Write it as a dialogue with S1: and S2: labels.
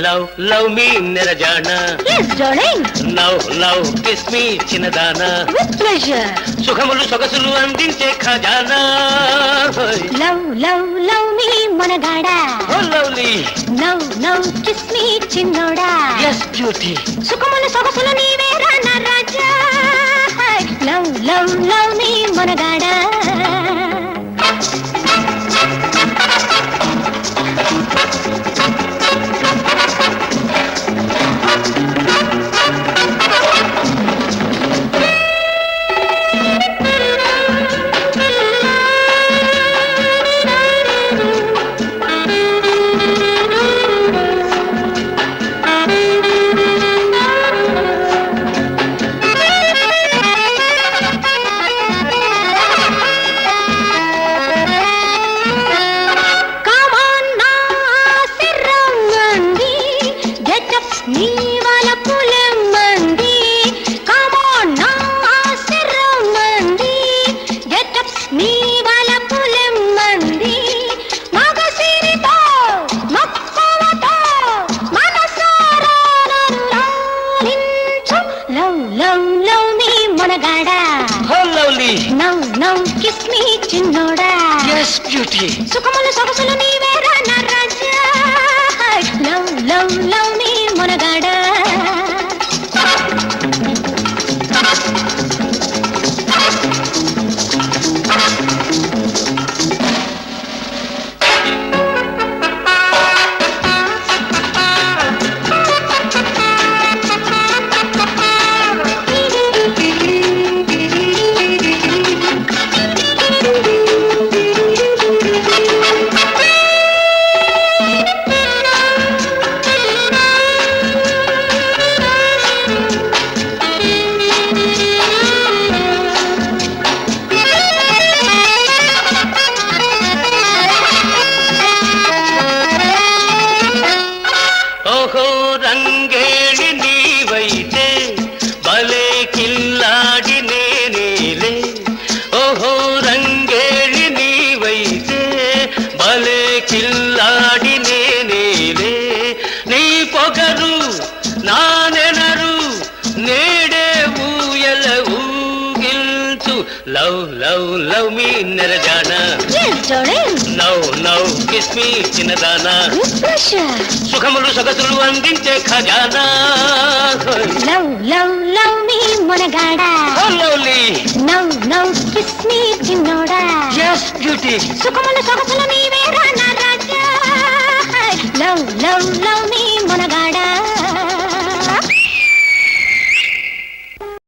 S1: Love love me నిరజాన.
S2: Yes, darling.
S1: Love kiss me చిన్నదానా.
S2: With pleasure.
S1: సుఖములు సొగసులు అందించే ఖజానా.
S2: Love me మనగాడా.
S1: Oh lovely.
S2: Love kiss me చిన్నోడా.
S1: Yes beauty.
S2: సుఖములు సొగసులు నీవే రానా రాజా. Love me మనగాడా. Love me మనగాడా.
S1: Oh lovely.
S2: Now kiss me చిన్నోడా.
S1: Yes beauty.
S2: సుఖములు సొగసులు నీవే రానా రాజా. Love me మనగాడా.
S1: ఓహో రంగేణి నీవైతే భలే కిల్లాడి నేనేలే. ఓహో రంగేణి నీవైతే భలే కిల్లాడి నేనేలే. నీ పొగరు నా నెనరు నేడే ఊయల ఊగిల్చు. లవ్ మీ నిరజాన.
S2: Yes, darling.
S1: Love kiss me చిన్నదానా.
S2: With pleasure.
S1: సుఖములు సొగసులు అందించే ఖజానా.
S2: Love me మనగాడా.
S1: Oh lovely.
S2: Now kiss me చిన్నోడా.
S1: Yes beauty.
S2: సుఖములు సొగసులు నీవే రానా రాజా. Love